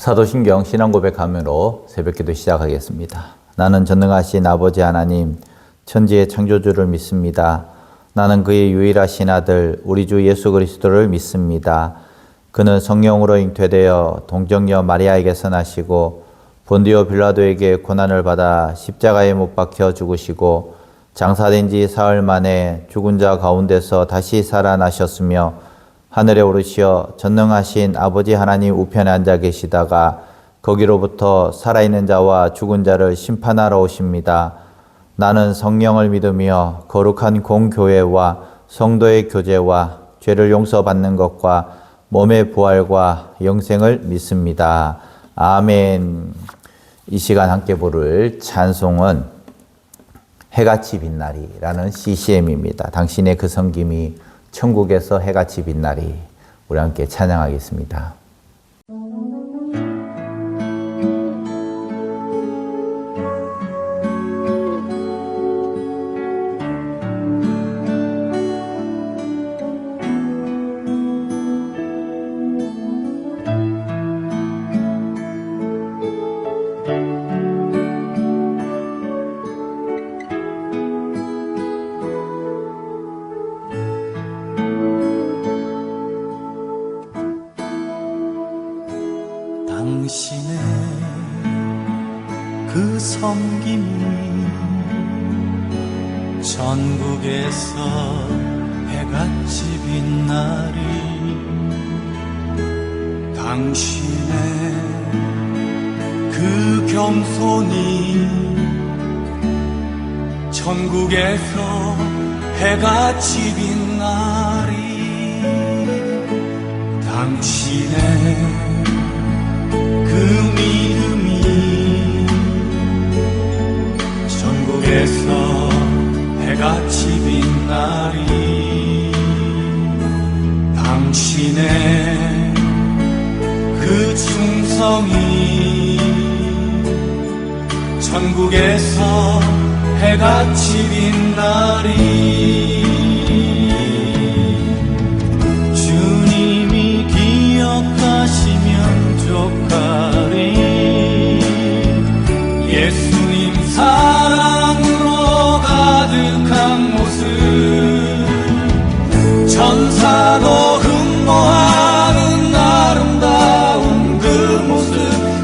사도신경 신앙고백하므로 새벽기도 시작하겠습니다. 나는 전능하신 아버지 하나님, 천지의 창조주를 믿습니다. 나는 그의 유일하신 아들 우리 주 예수 그리스도를 믿습니다. 그는 성령으로 잉태되어 동정녀 마리아에게서 나시고 본디오 빌라도에게 고난을 받아 십자가에 못 박혀 죽으시고 장사된 지 사흘 만에 죽은 자 가운데서 다시 살아나셨으며 하늘에 오르시어 전능하신 아버지 하나님 우편에 앉아 계시다가 거기로부터 살아있는 자와 죽은 자를 심판하러 오십니다. 나는 성령을 믿으며 거룩한 공교회와 성도의 교제와 죄를 용서받는 것과 몸의 부활과 영생을 믿습니다. 아멘. 이 시간 함께 부를 찬송은 해같이 빛나리라는 CCM입니다. 당신의 그 섬김이 천국에서 해같이 빛나리. 우리 함께 찬양하겠습니다. 당신의 그 섬김이 전국에서 해같이 빛나리. 당신의 그 겸손이 전국에서 해같이 빛나리. 당신의 그 믿음이 전국에서 해같이 빛나리. 당신의 그 충성이 전국에서 해같이 빛나리. 주님이 기억하시면 족하리. 예수님 사랑으로 가득한 모습 천사도 흠모하는 아름다운 그 모습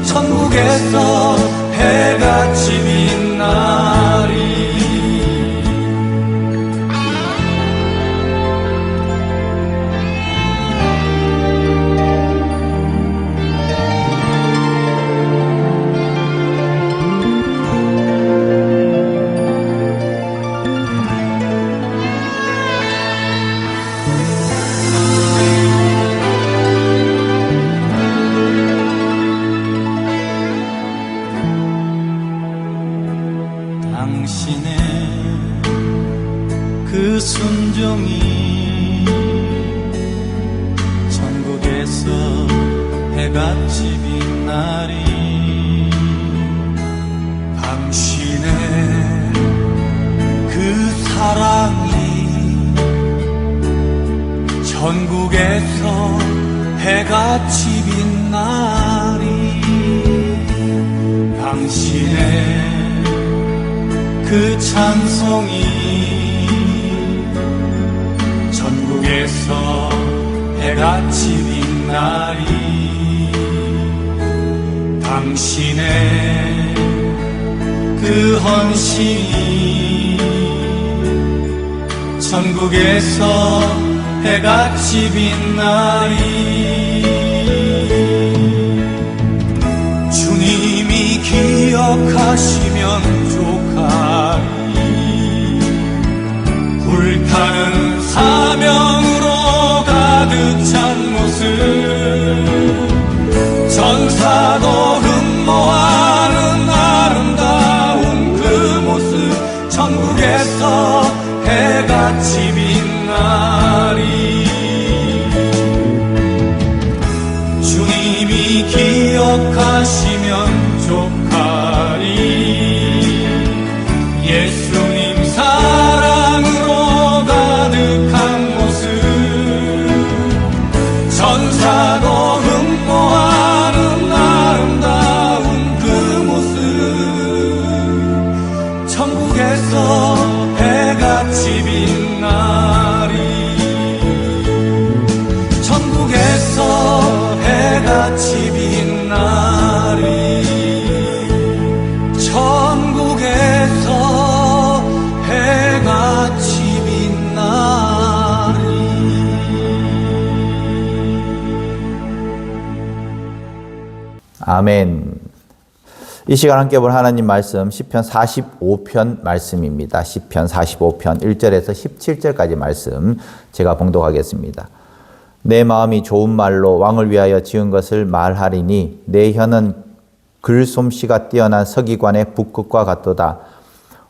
천국에서 해같이 빛나리. 당신의 그 순종이 전국에서 해같이 빛나리. 당신의 그 사랑이 전국에서 해같이 빛나리. 당신의 그 찬송이 전국에서 해같이 빛나리. 당신의 그 헌신이 전국에서 해같이 빛나리. 주님이 기억하시면 족하리. 불타는 사명으로 가득 찬 모습 천사도 흠모하는 아름다운 그 모습 천국에서 해같이 빛나리. 주님이 기억하시면 족하리. 천국에서 해같이 빛나리. 천국에서 해같이 빛나리. 천국에서 해같이 빛나리. 아멘. 이 시간 함께 볼 하나님 말씀 시편 45편 말씀입니다. 시편 45편 1절에서 17절까지 말씀 제가 봉독하겠습니다. 내 마음이 좋은 말로 왕을 위하여 지은 것을 말하리니 내 혀는 글솜씨가 뛰어난 서기관의 붓끝과 같도다.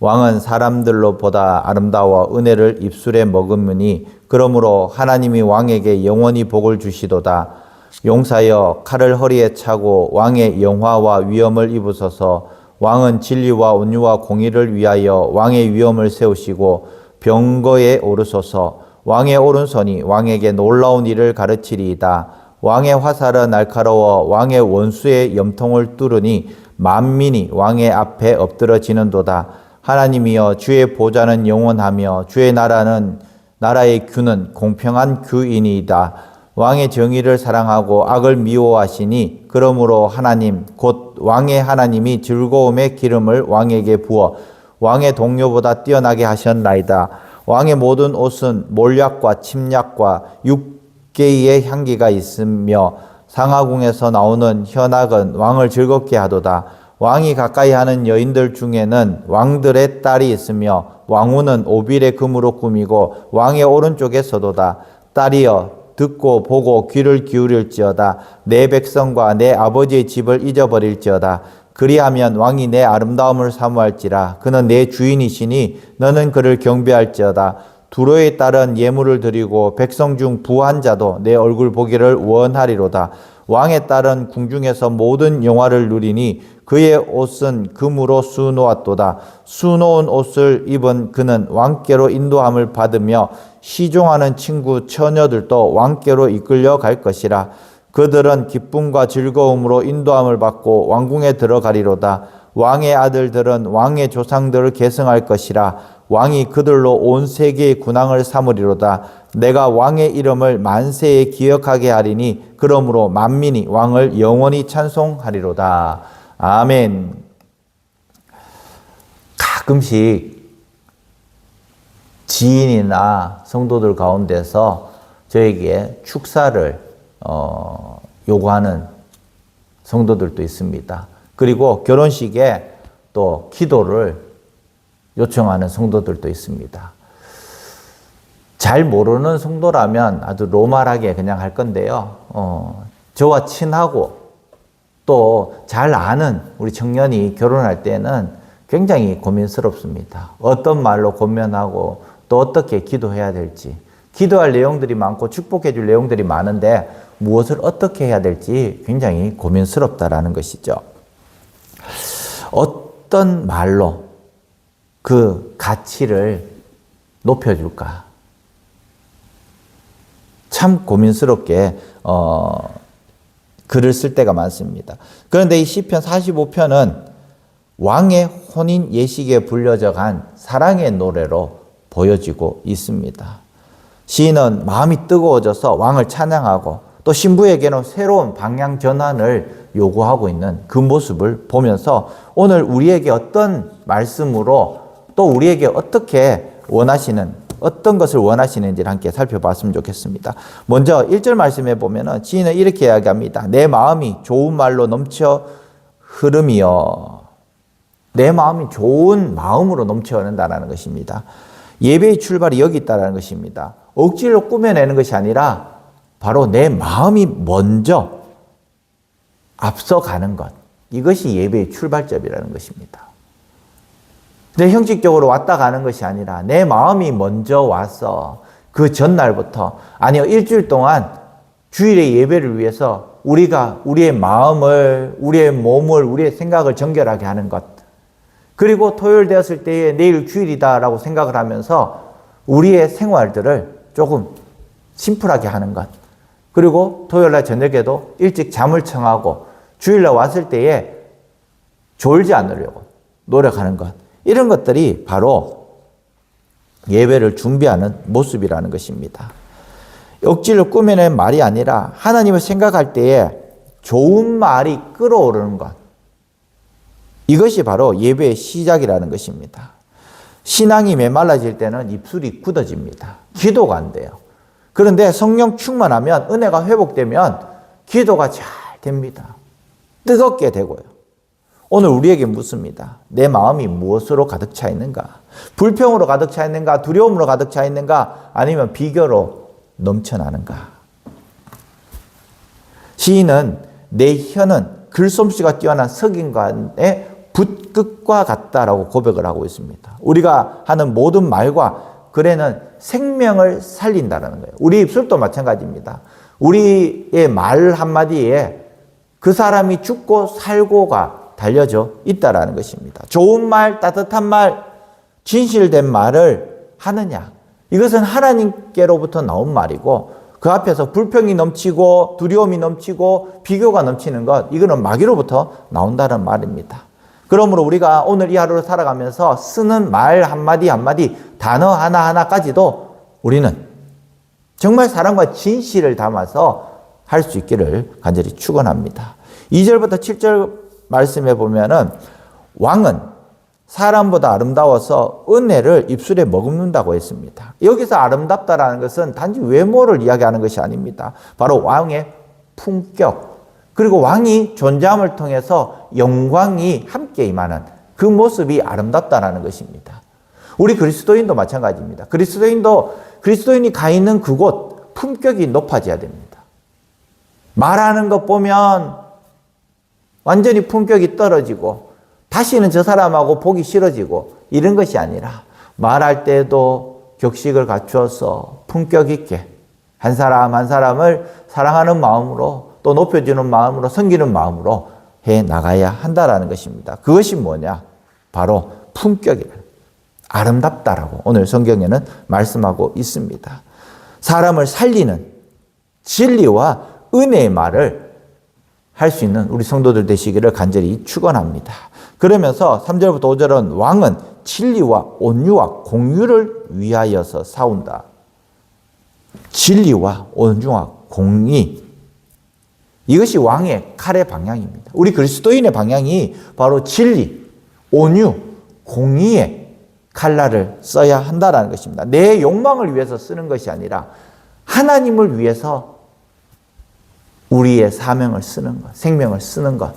왕은 사람들로 보다 아름다워 은혜를 입술에 머금으니 그러므로 하나님이 왕에게 영원히 복을 주시도다. 용사여 칼을 허리에 차고 왕의 영화와 위엄을 입으소서. 왕은 진리와 온유와 공의를 위하여 왕의 위엄을 세우시고 병거에 오르소서. 왕의 오른손이 왕에게 놀라운 일을 가르치리이다. 왕의 화살은 날카로워 왕의 원수의 염통을 뚫으니 만민이 왕의 앞에 엎드러지는도다. 하나님이여 주의 보좌는 영원하며 주의 나라의 규는 공평한 규이니이다. 왕의 정의를 사랑하고 악을 미워하시니 그러므로 하나님 곧 왕의 하나님이 즐거움의 기름을 왕에게 부어 왕의 동료보다 뛰어나게 하셨나이다. 왕의 모든 옷은 몰약과 침략과 육개의 향기가 있으며 상하궁에서 나오는 현악은 왕을 즐겁게 하도다. 왕이 가까이 하는 여인들 중에는 왕들의 딸이 있으며 왕후는 오빌의 금으로 꾸미고 왕의 오른쪽에 서도다. 딸이여 듣고 보고 귀를 기울일지어다. 내 백성과 내 아버지의 집을 잊어버릴지어다. 그리하면 왕이 내 아름다움을 사모할지라. 그는 내 주인이시니 너는 그를 경배할지어다. 두로의 딸은 예물을 드리고 백성 중 부한 자도 내 얼굴 보기를 원하리로다. 왕의 딸은 궁중에서 모든 영화를 누리니 그의 옷은 금으로 수놓았도다. 수놓은 옷을 입은 그는 왕께로 인도함을 받으며 시종하는 친구 처녀들도 왕께로 이끌려 갈 것이라. 그들은 기쁨과 즐거움으로 인도함을 받고 왕궁에 들어가리로다. 왕의 아들들은 왕의 조상들을 계승할 것이라. 왕이 그들로 온 세계의 군왕을 삼으리로다. 내가 왕의 이름을 만세에 기억하게 하리니 그러므로 만민이 왕을 영원히 찬송하리로다. 아멘. 가끔씩 지인이나 성도들 가운데서 저에게 축사를 요구하는 성도들도 있습니다. 그리고 결혼식에 또 기도를 요청하는 성도들도 있습니다. 잘 모르는 성도라면 아주 노멀하게 그냥 할 건데요. 저와 친하고 또 잘 아는 우리 청년이 결혼할 때는 굉장히 고민스럽습니다. 어떤 말로 권면하고 또 어떻게 기도해야 될지. 기도할 내용들이 많고 축복해 줄 내용들이 많은데 무엇을 어떻게 해야 될지 굉장히 고민스럽다라는 것이죠. 어떤 말로 그 가치를 높여줄까? 참 고민스럽게 글을 쓸 때가 많습니다. 그런데 이 시편 45편은 왕의 혼인 예식에 불려져 간 사랑의 노래로 보여지고 있습니다. 시인은 마음이 뜨거워져서 왕을 찬양하고 또 신부에게는 새로운 방향 전환을 요구하고 있는 그 모습을 보면서 오늘 우리에게 어떤 말씀으로 또 우리에게 어떤 것을 원하시는지를 함께 살펴봤으면 좋겠습니다. 먼저 1절 말씀에 보면은 시인은 이렇게 이야기합니다. 내 마음이 좋은 말로 넘쳐 흐름이여. 내 마음이 좋은 마음으로 넘쳐 흐른다는 것입니다. 예배의 출발이 여기 있다는 것입니다. 억지로 꾸며내는 것이 아니라 바로 내 마음이 먼저 앞서가는 것. 이것이 예배의 출발점이라는 것입니다. 내 형식적으로 왔다 가는 것이 아니라 내 마음이 먼저 와서 그 전날부터 아니요 일주일 동안 주일의 예배를 위해서 우리가 우리의 마음을 우리의 몸을 우리의 생각을 정결하게 하는 것. 그리고 토요일 되었을 때에 내일 주일이다라고 생각을 하면서 우리의 생활들을 조금 심플하게 하는 것. 그리고 토요일날 저녁에도 일찍 잠을 청하고 주일날 왔을 때에 졸지 않으려고 노력하는 것. 이런 것들이 바로 예배를 준비하는 모습이라는 것입니다. 억지로 꾸며낸 말이 아니라 하나님을 생각할 때에 좋은 말이 끓어오르는 것. 이것이 바로 예배의 시작이라는 것입니다. 신앙이 메말라질 때는 입술이 굳어집니다. 기도가 안 돼요. 그런데 성령 충만하면, 은혜가 회복되면 기도가 잘 됩니다. 뜨겁게 되고요. 오늘 우리에게 묻습니다. 내 마음이 무엇으로 가득 차 있는가? 불평으로 가득 차 있는가? 두려움으로 가득 차 있는가? 아니면 비교로 넘쳐나는가? 시인은 내 혀는 글솜씨가 뛰어난 석인간의 붓끝과 같다라고 고백을 하고 있습니다. 우리가 하는 모든 말과 글에는 생명을 살린다는 거예요. 우리 입술도 마찬가지입니다. 우리의 말 한마디에 그 사람이 죽고 살고가 달려져 있다라는 것입니다. 좋은 말, 따뜻한 말, 진실된 말을 하느냐. 이것은 하나님께로부터 나온 말이고 그 앞에서 불평이 넘치고 두려움이 넘치고 비교가 넘치는 것, 이거는 마귀로부터 나온다는 말입니다. 그러므로 우리가 오늘 이 하루를 살아가면서 쓰는 말 한마디 한마디, 단어 하나하나까지도 우리는 정말 사랑과 진실을 담아서 할 수 있기를 간절히 축원합니다. 2절부터 7절 말씀해 보면은 왕은 사람보다 아름다워서 은혜를 입술에 머금는다고 했습니다. 여기서 아름답다라는 것은 단지 외모를 이야기하는 것이 아닙니다. 바로 왕의 품격, 그리고 왕이 존재함을 통해서 영광이 함께 임하는 그 모습이 아름답다라는 것입니다. 우리 그리스도인도 마찬가지입니다. 그리스도인이 가 있는 그곳 품격이 높아져야 됩니다. 말하는 것 보면 완전히 품격이 떨어지고 다시는 저 사람하고 보기 싫어지고 이런 것이 아니라 말할 때도 격식을 갖추어서 품격 있게 한 사람 한 사람을 사랑하는 마음으로 또 높여주는 마음으로 섬기는 마음으로 해 나가야 한다라는 것입니다. 그것이 뭐냐? 바로 품격이라, 아름답다라고 오늘 성경에는 말씀하고 있습니다. 사람을 살리는 진리와 은혜의 말을 할 수 있는 우리 성도들 되시기를 간절히 축원합니다. 그러면서 3절부터 5절은 왕은 진리와 온유와 공유를 위하여서 싸운다. 진리와 온유와 공의, 이것이 왕의 칼의 방향입니다. 우리 그리스도인의 방향이 바로 진리, 온유, 공의의 칼날을 써야 한다는 것입니다. 내 욕망을 위해서 쓰는 것이 아니라 하나님을 위해서 우리의 사명을 쓰는 것, 생명을 쓰는 것,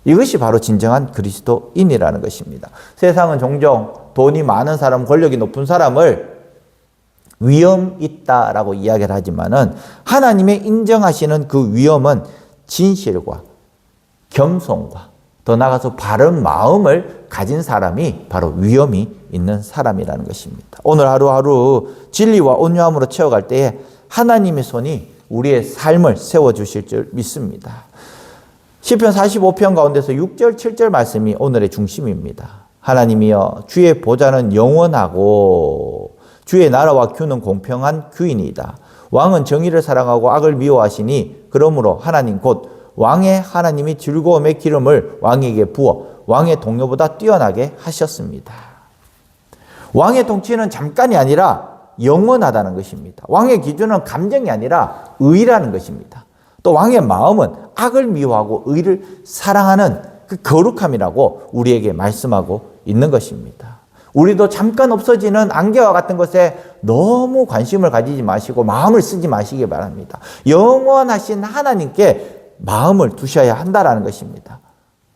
이것이 바로 진정한 그리스도인이라는 것입니다. 세상은 종종 돈이 많은 사람, 권력이 높은 사람을 위험 있다라고 이야기를 하지만은 하나님의 인정하시는 그 위험은 진실과 겸손과 더 나아가서 바른 마음을 가진 사람이 바로 위험이 있는 사람이라는 것입니다. 오늘 하루하루 진리와 온유함으로 채워갈 때에 하나님의 손이 우리의 삶을 세워주실 줄 믿습니다. 시편 45편 가운데서 6절, 7절 말씀이 오늘의 중심입니다. 하나님이여, 주의 보좌는 영원하고 주의 나라와 규는 공평한 규이니이다. 왕은 정의를 사랑하고 악을 미워하시니 그러므로 하나님 곧 왕의 하나님이 즐거움의 기름을 왕에게 부어 왕의 동료보다 뛰어나게 하셨습니다. 왕의 통치는 잠깐이 아니라 영원하다는 것입니다. 왕의 기준은 감정이 아니라 의라는 것입니다. 또 왕의 마음은 악을 미워하고 의를 사랑하는 그 거룩함이라고 우리에게 말씀하고 있는 것입니다. 우리도 잠깐 없어지는 안개와 같은 것에 너무 관심을 가지지 마시고 마음을 쓰지 마시기 바랍니다. 영원하신 하나님께 마음을 두셔야 한다는 것입니다.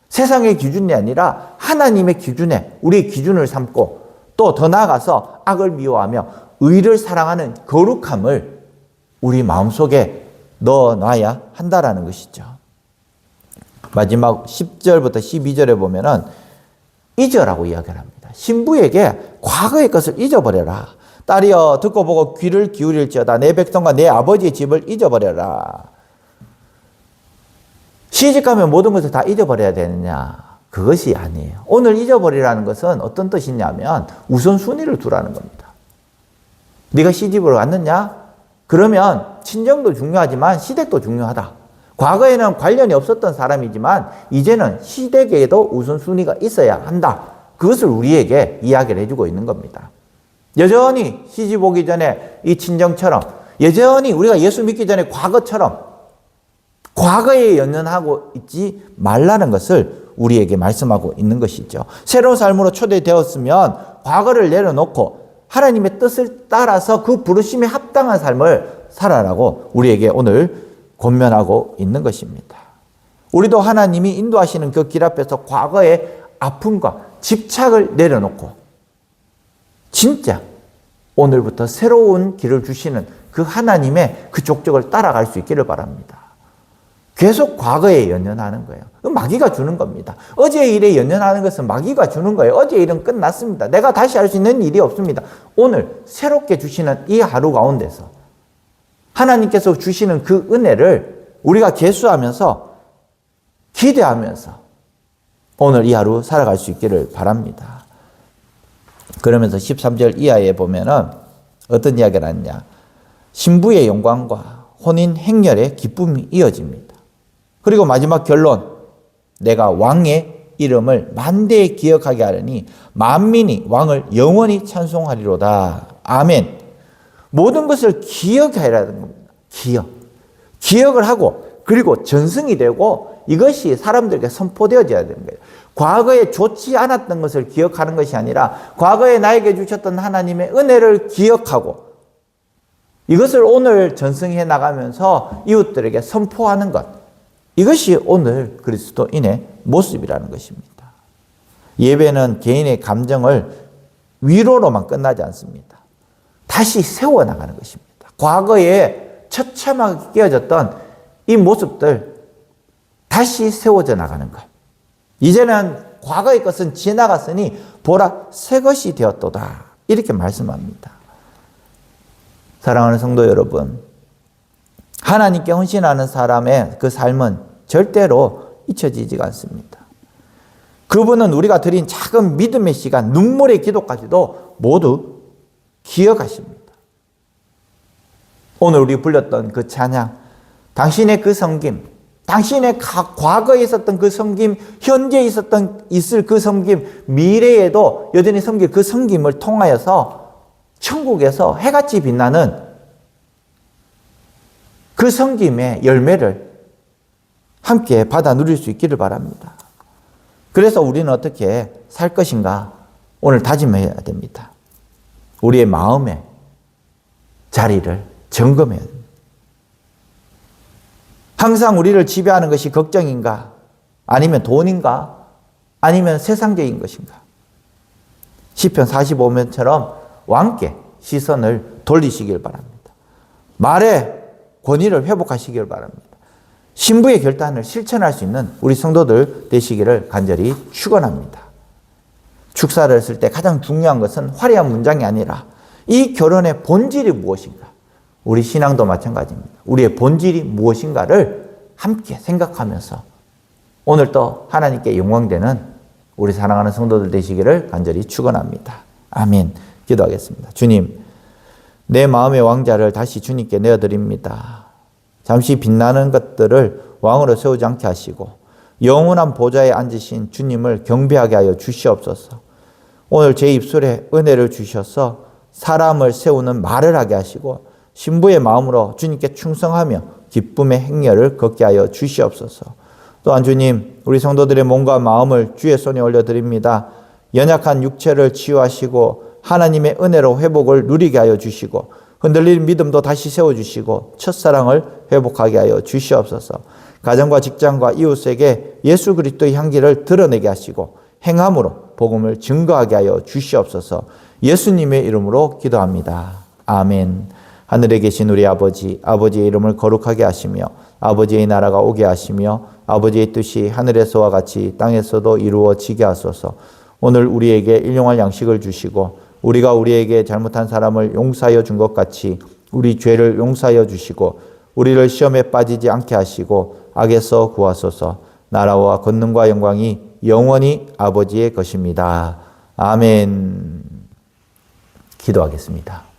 세상의 기준이 아니라 하나님의 기준에 우리의 기준을 삼고 또 더 나아가서 악을 미워하며 의를 사랑하는 거룩함을 우리 마음속에 넣어놔야 한다는 것이죠. 마지막 10절부터 12절에 보면은 잊어라고 이야기를 합니다. 신부에게 과거의 것을 잊어버려라. 딸이여, 듣고 보고 귀를 기울일지어다. 내 백성과 내 아버지의 집을 잊어버려라. 시집가면 모든 것을 다 잊어버려야 되느냐? 그것이 아니에요. 오늘 잊어버리라는 것은 어떤 뜻이냐면 우선순위를 두라는 겁니다. 네가 시집을 왔느냐? 그러면 친정도 중요하지만 시댁도 중요하다. 과거에는 관련이 없었던 사람이지만 이제는 시댁에도 우선순위가 있어야 한다. 그것을 우리에게 이야기를 해주고 있는 겁니다. 여전히 시집 오기 전에 이 친정처럼, 여전히 우리가 예수 믿기 전에 과거처럼 과거에 연연하고 있지 말라는 것을 우리에게 말씀하고 있는 것이죠. 새로운 삶으로 초대되었으면 과거를 내려놓고 하나님의 뜻을 따라서 그 부르심에 합당한 삶을 살아라고 우리에게 오늘 권면하고 있는 것입니다. 우리도 하나님이 인도하시는 그 길 앞에서 과거의 아픔과 집착을 내려놓고 진짜 오늘부터 새로운 길을 주시는 그 하나님의 그 족적을 따라갈 수 있기를 바랍니다. 계속 과거에 연연하는 거예요. 마귀가 주는 겁니다. 어제의 일에 연연하는 것은 마귀가 주는 거예요. 어제의 일은 끝났습니다. 내가 다시 할 수 있는 일이 없습니다. 오늘 새롭게 주시는 이 하루 가운데서 하나님께서 주시는 그 은혜를 우리가 계수하면서 기대하면서 오늘 이 하루 살아갈 수 있기를 바랍니다. 그러면서 13절 이하에 보면은 어떤 이야기를 하느냐. 신부의 영광과 혼인 행렬의 기쁨이 이어집니다. 그리고 마지막 결론, 내가 왕의 이름을 만대에 기억하게 하려니 만민이 왕을 영원히 찬송하리로다. 아멘. 모든 것을 기억하라는 겁니다. 기억을 하고 그리고 전승이 되고 이것이 사람들에게 선포되어져야 되는 거예요. 과거에 좋지 않았던 것을 기억하는 것이 아니라 과거에 나에게 주셨던 하나님의 은혜를 기억하고 이것을 오늘 전승해 나가면서 이웃들에게 선포하는 것. 이것이 오늘 그리스도인의 모습이라는 것입니다. 예배는 개인의 감정을 위로로만 끝나지 않습니다. 다시 세워나가는 것입니다. 과거에 처참하게 깨어졌던 이 모습들 다시 세워져 나가는 것. 이제는 과거의 것은 지나갔으니 보라 새 것이 되었도다. 이렇게 말씀합니다. 사랑하는 성도 여러분, 하나님께 헌신하는 사람의 그 삶은 절대로 잊혀지지가 않습니다. 그분은 우리가 드린 작은 믿음의 시간, 눈물의 기도까지도 모두 기억하십니다. 오늘 우리 불렸던 그 찬양, 당신의 그 섬김, 당신의 과거에 있었던 그 섬김, 현재에 있을 그 섬김, 미래에도 여전히 섬길 그 섬김을 통하여서 천국에서 해같이 빛나는 그 섬김의 열매를 함께 받아 누릴 수 있기를 바랍니다. 그래서 우리는 어떻게 살 것인가 오늘 다짐해야 됩니다. 우리의 마음의 자리를 점검해야 됩니다. 항상 우리를 지배하는 것이 걱정인가? 아니면 돈인가? 아니면 세상적인 것인가? 시편 45편처럼 왕께 시선을 돌리시길 바랍니다. 말의 권위를 회복하시길 바랍니다. 신부의 결단을 실천할 수 있는 우리 성도들 되시기를 간절히 축원합니다. 축사를 했을 때 가장 중요한 것은 화려한 문장이 아니라 이 결혼의 본질이 무엇인가? 우리 신앙도 마찬가지입니다. 우리의 본질이 무엇인가를 함께 생각하면서 오늘 또 하나님께 영광되는 우리 사랑하는 성도들 되시기를 간절히 축원합니다. 아멘. 기도하겠습니다. 주님, 내 마음의 왕자를 다시 주님께 내어드립니다. 잠시 빛나는 것들을 왕으로 세우지 않게 하시고 영원한 보좌에 앉으신 주님을 경배하게 하여 주시옵소서. 오늘 제 입술에 은혜를 주셔서 사람을 세우는 말을 하게 하시고 신부의 마음으로 주님께 충성하며 기쁨의 행렬을 걷게 하여 주시옵소서. 또한 주님, 우리 성도들의 몸과 마음을 주의 손에 올려드립니다. 연약한 육체를 치유하시고 하나님의 은혜로 회복을 누리게 하여 주시고 흔들린 믿음도 다시 세워주시고 첫사랑을 회복하게 하여 주시옵소서. 가정과 직장과 이웃에게 예수 그리스도의 향기를 드러내게 하시고 행함으로 복음을 증거하게 하여 주시옵소서. 예수님의 이름으로 기도합니다. 아멘. 하늘에 계신 우리 아버지, 아버지의 이름을 거룩하게 하시며 아버지의 나라가 오게 하시며 아버지의 뜻이 하늘에서와 같이 땅에서도 이루어지게 하소서. 오늘 우리에게 일용할 양식을 주시고 우리가 우리에게 잘못한 사람을 용서하여 준 것 같이 우리 죄를 용서하여 주시고 우리를 시험에 빠지지 않게 하시고 악에서 구하소서. 나라와 권능과 영광이 영원히 아버지의 것입니다. 아멘. 기도하겠습니다.